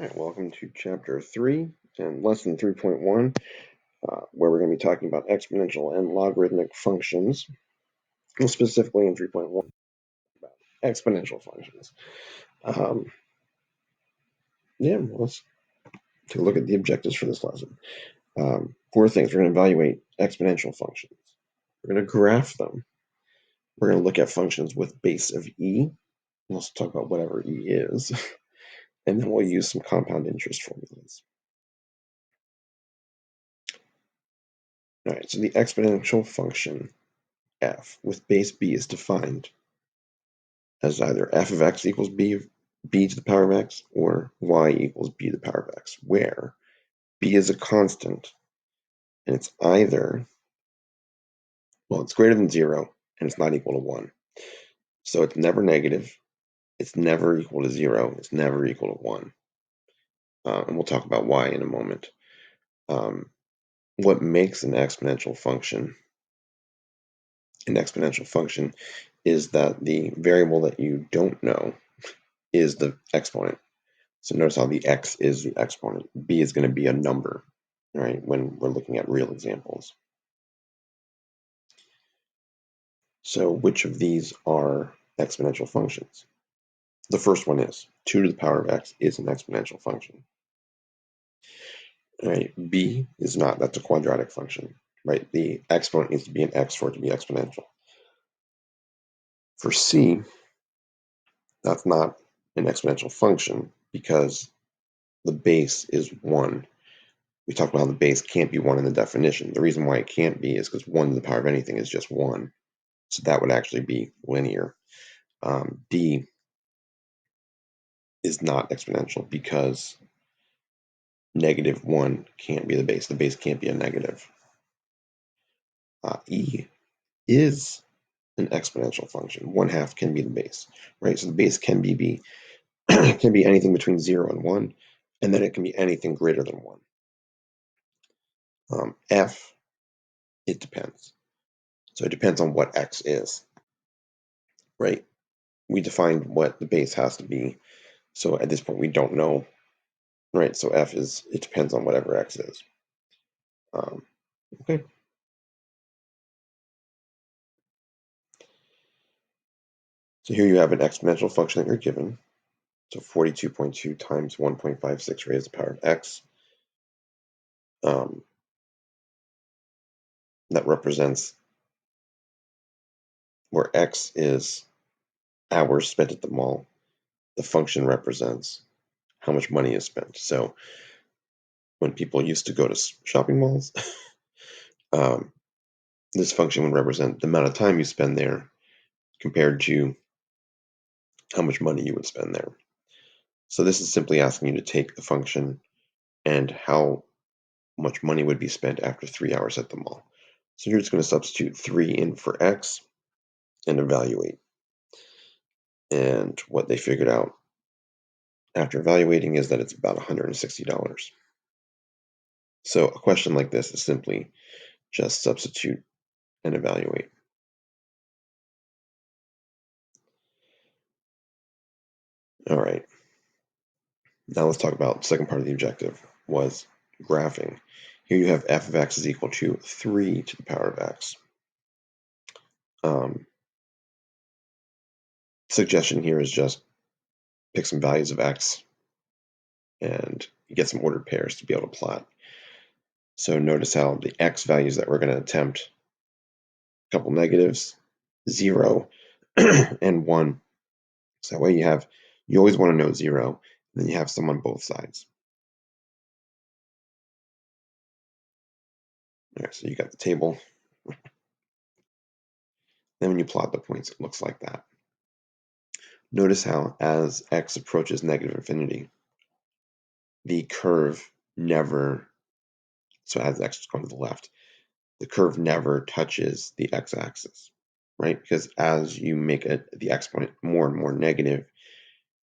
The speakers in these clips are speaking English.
All right, welcome to chapter 3 and lesson 3.1, where we're going to be talking about exponential and logarithmic functions, and specifically in 3.1 about exponential functions. Let's take a look at the objectives for this lesson. 4 things. We're going to evaluate exponential functions. We're going to graph them. We're going to look at functions with base of e. We'll also talk about whatever e is. And then we'll use some compound interest formulas. All right, so the exponential function f with base b is defined as either f of x equals b to the power of x or y equals b to the power of x, where b is a constant and it's either, well, it's greater than 0 and it's not equal to 1. So it's never negative, it's never equal to 0, it's never equal to 1. And we'll talk about why in a moment. What makes an exponential function is that the variable that you don't know is the exponent. So notice how the x is the exponent. B is going to be a number, right, when we're looking at real examples. So which of these are exponential functions? The first one is 2 to the power of x is an exponential function. Right? B is not. That's a quadratic function. Right? The exponent needs to be an x for it to be exponential. For C, that's not an exponential function because the base is 1. We talked about how the base can't be 1 in the definition. The reason why it can't be is because 1 to the power of anything is just 1. So that would actually be linear. D is not exponential because -1 can't be the base. The base can't be a negative. E is an exponential function. 1/2 can be the base, right? So the base can be can be anything between 0 and 1, and then it can be anything greater than 1. F, it depends. So it depends on what x is, right? We defined what the base has to be. So at this point, we don't know, right? So F is, it depends on whatever x is. Okay. So here you have an exponential function that you're given. So 42.2 times 1.56 raised to the power of x. That represents where x is hours spent at the mall. The function represents how much money is spent. So when people used to go to shopping malls, this function would represent the amount of time you spend there compared to how much money you would spend there. So this is simply asking you to take the function and how much money would be spent after 3 hours at the mall. So you're just going to substitute 3 in for x and evaluate. And what they figured out after evaluating is that it's about $160. So a question like this is simply just substitute and evaluate. All right. Now let's talk about the second part of the objective was graphing. Here you have f of x is equal to 3 to the power of x. Suggestion here is just pick some values of x and get some ordered pairs to be able to plot. So notice how the x values that we're going to attempt, a couple negatives, 0, and 1. So that way you always want to know 0, and then you have some on both sides. All right, so you got the table. Then when you plot the points, it looks like that. Notice how as x approaches negative infinity, the curve never, so as x is going to the left, the curve never touches the x-axis, right? Because as you make the exponent more and more negative,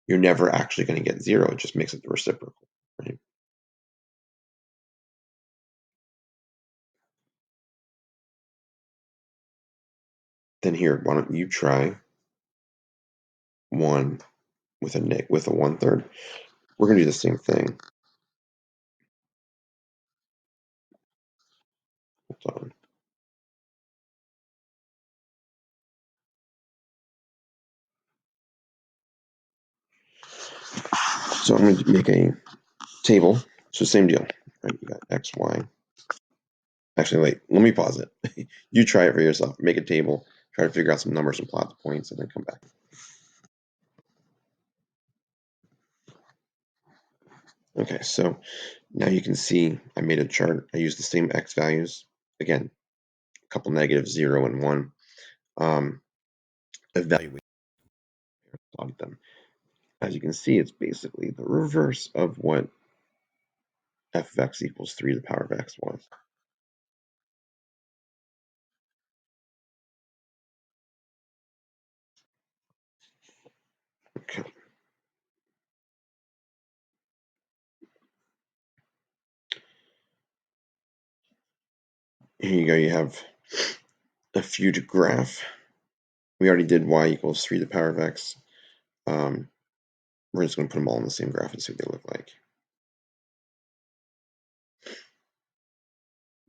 you're never actually going to get 0. It just makes it the reciprocal, right? Then here, why don't you try 1 with a 1/3? we're going to do the same thing. Hold on. So I'm going to make a table. So same deal. Right? You got X, Y. Actually, wait, let me pause it. You try it for yourself. Make a table, try to figure out some numbers and plot the points, and then come back. Okay, so now you can see I made a chart. I used the same X values. Again, a couple negatives, 0 and 1. Evaluate plotted them. As you can see, it's basically the reverse of what f of x equals 3 to the power of x was. Okay. Here you go. You have a huge graph. We already did y equals 3 to the power of x. We're just going to put them all in the same graph and see what they look like.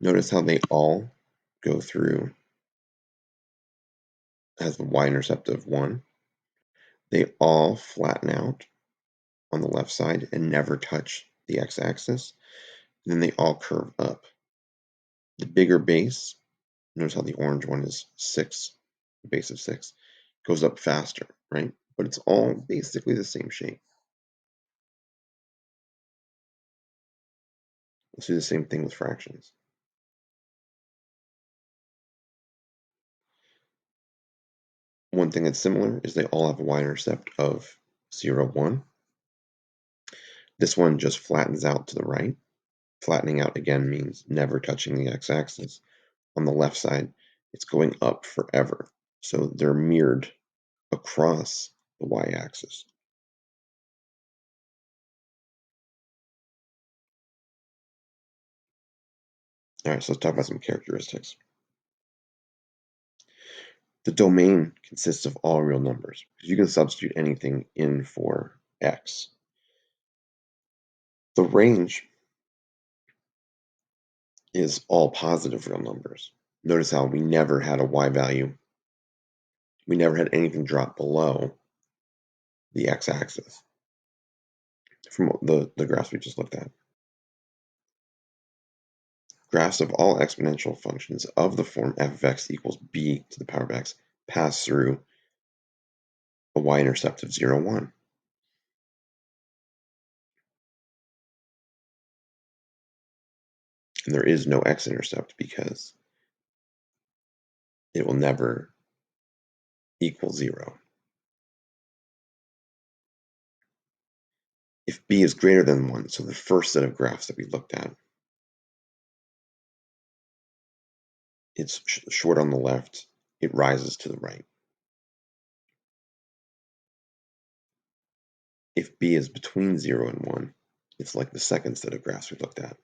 Notice how they all go through as the y-intercept of 1. They all flatten out on the left side and never touch the x-axis. And then they all curve up. The bigger base, notice how the orange one is 6, the base of 6, goes up faster, right? But it's all basically the same shape. Let's do the same thing with fractions. One thing that's similar is they all have a y-intercept of 0, 1. This one just flattens out to the right. Flattening out again means never touching the x-axis. On the left side, it's going up forever. So they're mirrored across the y-axis. All right, so let's talk about some characteristics. The domain consists of all real numbers, because you can substitute anything in for x. The range is all positive real numbers. Notice how we never had a y value. We never had anything drop below the x-axis from the graphs we just looked at. Graphs of all exponential functions of the form f of x equals b to the power of x pass through a y-intercept of 0, 1. And there is no x-intercept because it will never equal 0. If b is greater than 1, so the first set of graphs that we looked at, it's short on the left, it rises to the right. If b is between 0 and 1, it's like the second set of graphs we looked at.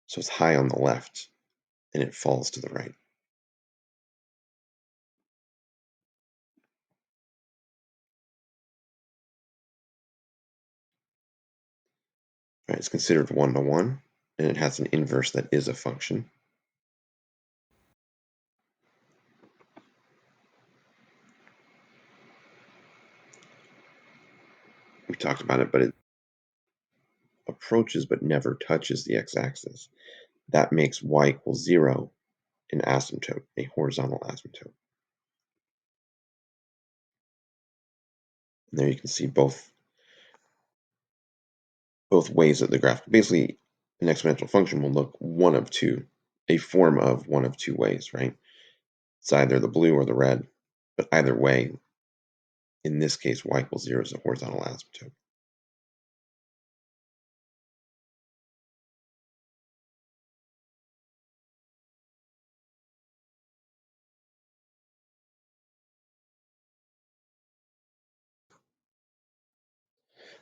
So it's high on the left, and it falls to the right. Right, it's considered 1 to 1, and it has an inverse that is a function. We talked about it, but it approaches but never touches the x-axis. That makes y equals 0 an asymptote, a horizontal asymptote. And there you can see both ways of the graph. Basically, an exponential function will look a form of one of two ways, right? It's either the blue or the red, but either way, in this case, y equals 0 is a horizontal asymptote.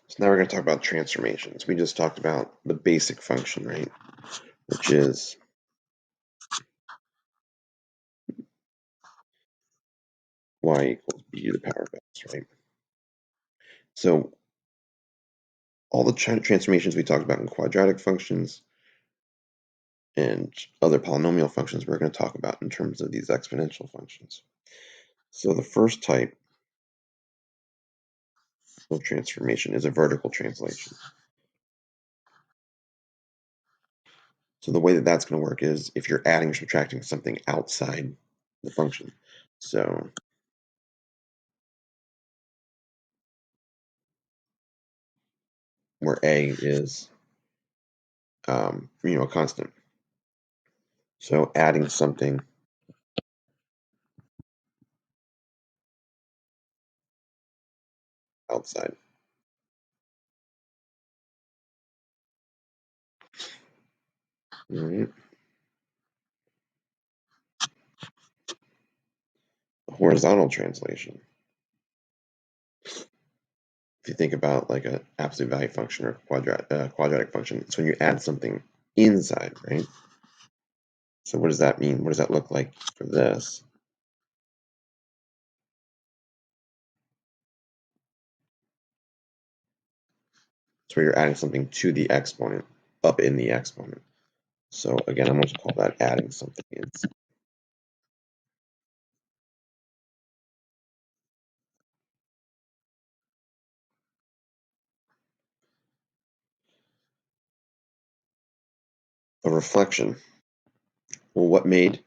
So now we're going to talk about transformations. We just talked about the basic function, right? Which is y equals b to the power of x, right? So all the transformations we talked about in quadratic functions and other polynomial functions we're going to talk about in terms of these exponential functions. So the first type of transformation is a vertical translation. So the way that that's going to work is if you're adding or subtracting something outside the function. So where a is a constant. So adding something outside. All right. A horizontal translation. If you think about like an absolute value function or quadratic function, it's when you add something inside, right? So what does that mean? What does that look like for this? It's where you're adding something to the exponent, up in the exponent. So again, I'm going to call that adding something inside. A reflection. Well, what made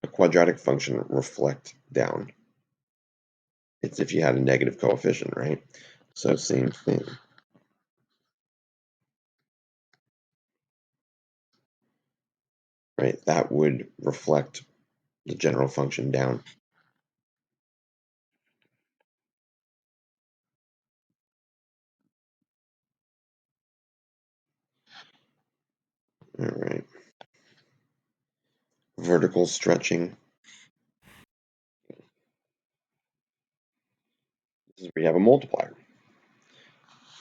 a quadratic function reflect down? It's if you had a negative coefficient, right? So same thing. Right? That would reflect the general function down. All right. Vertical stretching. This is where you have a multiplier.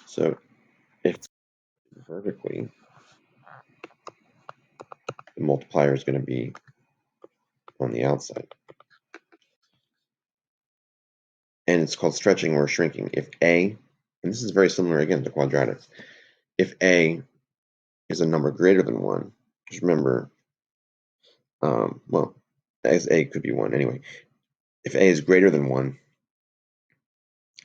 So if vertically, the multiplier is going to be on the outside. And it's called stretching or shrinking. If A, and this is very similar again to quadratics, if A is a number greater than 1, just remember, well, as A could be 1 anyway. If A is greater than 1,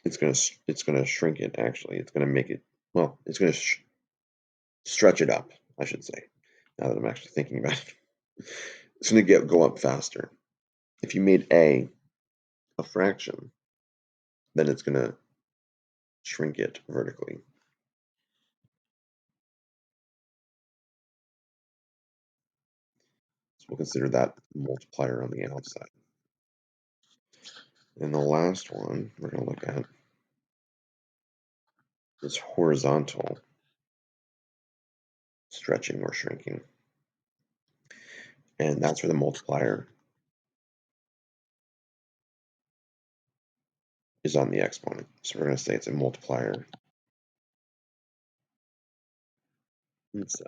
it's gonna shrink it. Actually, it's gonna make it. Well, it's gonna stretch it up, I should say. Now that I'm actually thinking about it, it's gonna go up faster. If you made A a fraction, then it's gonna shrink it vertically. So we'll consider that multiplier on the outside. And the last one we're gonna look at is horizontal stretching or shrinking. And that's where the multiplier is on the exponent. So we're going to say it's a multiplier inside.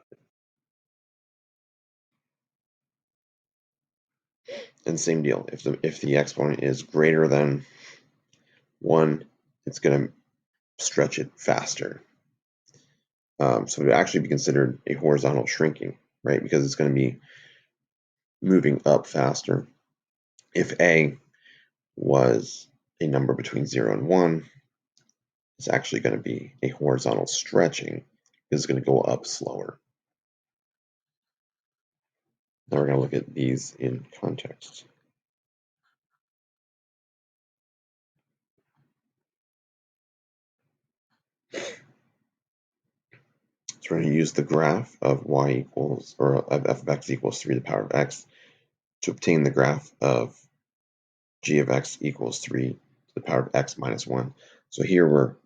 And same deal. If the exponent is greater than 1, it's going to stretch it faster. So it would actually be considered a horizontal shrinking, right? Because it's going to be moving up faster. If A was a number between 0 and 1, it's actually going to be a horizontal stretching because it's going to go up slower. Now we're going to look at these in context. So we're going to use the graph of y equals, or of f of x equals 3 to the power of x to obtain the graph of g of x equals 3 to the power of x minus 1. So here we're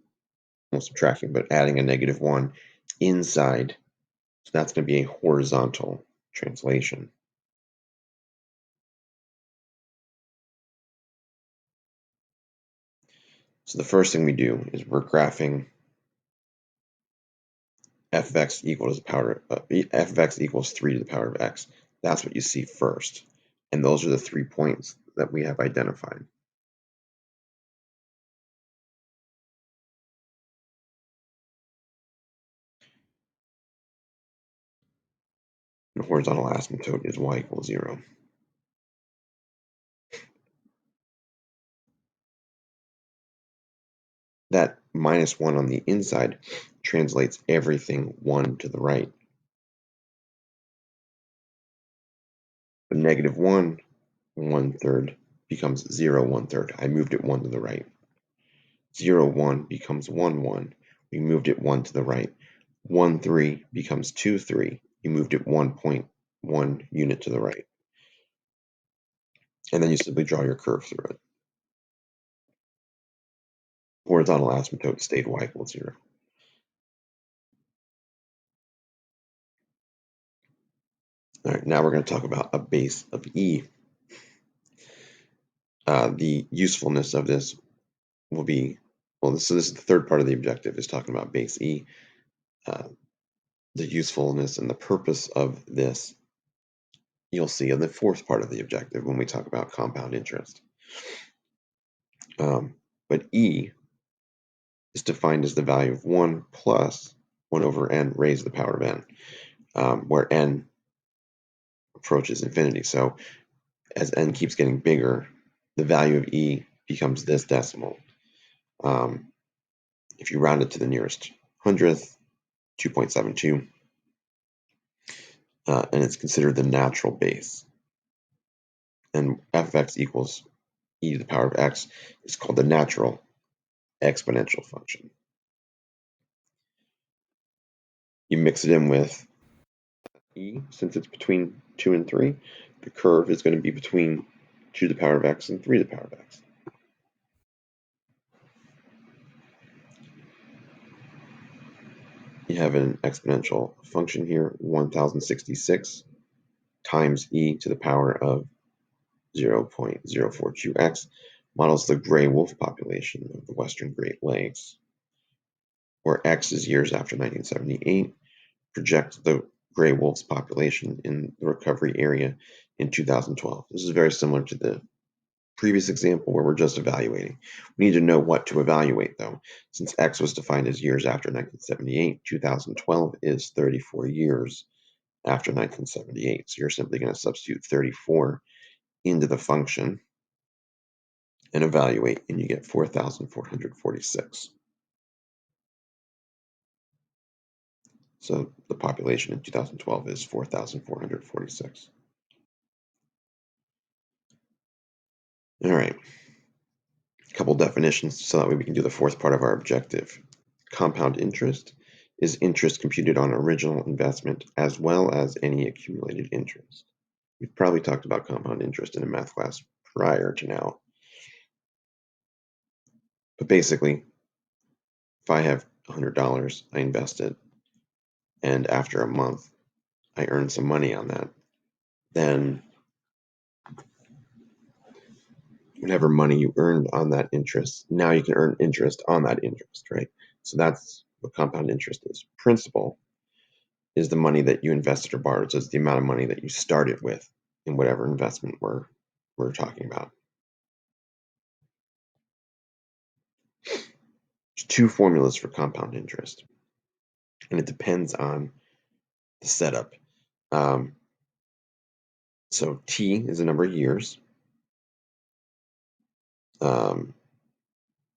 not subtracting, but adding a negative 1 inside. So that's going to be a horizontal translation. So the first thing we do is we're graphing f of x equals the power f of x equals 3 to the power of x. That's what you see first. And those are the 3 points that we have identified. And horizontal asymptote is y equals 0. That minus 1 on the inside translates everything 1 to the right. But negative 1, 1/3 becomes 0, 1/3. I moved it 1 to the right. 0, 1 becomes 1, 1. We moved it 1 to the right. 1, 3 becomes 2, 3. You moved it 1.1 unit to the right. And then you simply draw your curve through it. Horizontal asymptote stayed y equals 0. All right, now we're going to talk about a base of E. The usefulness of this will be, well, so this is the third part of the objective, is talking about base E. The usefulness and the purpose of this you'll see in the fourth part of the objective when we talk about compound interest. But E is defined as the value of 1 plus 1 over n raised to the power of n, where n approaches infinity. So as n keeps getting bigger, the value of E becomes this decimal. If you round it to the nearest hundredth, 2.72, and it's considered the natural base. And f of x equals e to the power of x is called the natural exponential function. You mix it in with e, since it's between 2 and 3, the curve is going to be between 2 to the power of x and 3 to the power of x. You have an exponential function here, 1066 times e to the power of 0.042x, models the gray wolf population of the Western Great Lakes, where x is years after 1978, project the gray wolf's population in the recovery area in 2012. This is very similar to the previous example where we're just evaluating. We need to know what to evaluate, though. Since x was defined as years after 1978, 2012 is 34 years after 1978. So you're simply going to substitute 34 into the function and evaluate, and you get 4,446. So the population in 2012 is 4,446. All right. A couple definitions so that way we can do the fourth part of our objective. Compound interest is interest computed on original investment as well as any accumulated interest. We've probably talked about compound interest in a math class prior to now. But basically, if I have $100, I invest it, and after a month, I earn some money on that, then whatever money you earned on that interest, now you can earn interest on that interest, right? So that's what compound interest is. Principal is the money that you invested or borrowed. So it's the amount of money that you started with in whatever investment we're talking about. There's two formulas for compound interest, and it depends on the setup. So T is the number of years.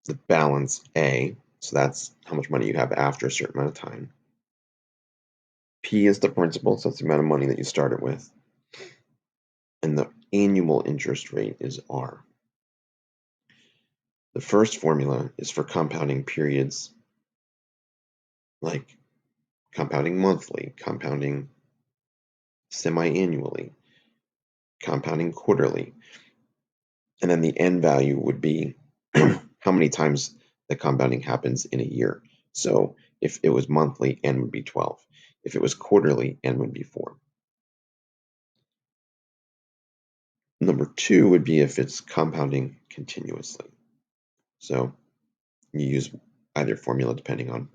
The balance A, so that's how much money you have after a certain amount of time. P is the principal, so that's the amount of money that you started with. And the annual interest rate is R. The first formula is for compounding periods like compounding monthly, compounding semi-annually, compounding quarterly. And then the end value would be how many times the compounding happens in a year. So if it was monthly, n would be 12. If it was quarterly, n would be 4. Number 2 would be if it's compounding continuously. So you use either formula depending on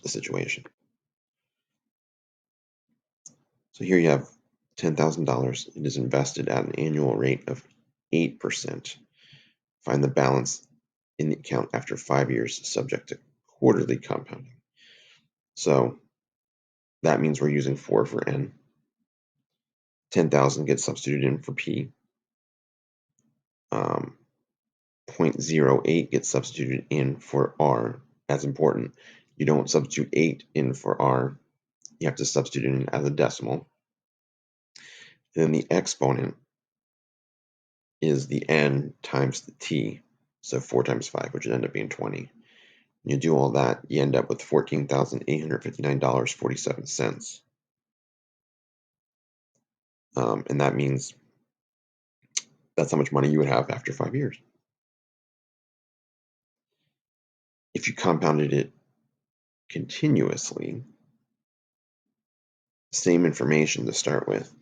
the situation. So here you have $10,000. It is invested at an annual rate of 8%. Find the balance in the account after 5 years subject to quarterly compounding. So that means we're using 4 for n. 10,000 gets substituted in for P. 0.08 gets substituted in for R. That's important. You don't substitute 8 in for R. You have to substitute it in as a decimal. And then the exponent is the n times the t, so 4 times 5, which would end up being 20. When you do all that, you end up with $14,859.47. And that means that's how much money you would have after 5 years. If you compounded it continuously, same information to start with.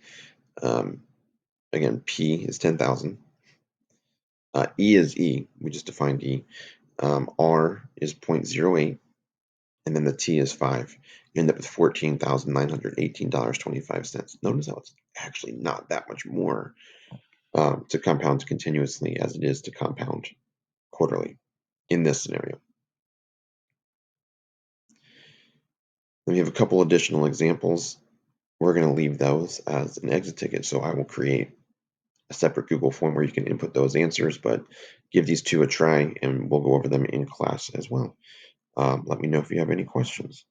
Again, P is 10,000. E is E. We just defined E. R is 0.08. And then the T is 5. You end up with $14,918.25. Notice how it's actually not that much more to compound continuously as it is to compound quarterly in this scenario. Then we have a couple additional examples. We're going to leave those as an exit ticket, so I will create a separate Google form where you can input those answers, but give these two a try and we'll go over them in class as well. Let me know if you have any questions.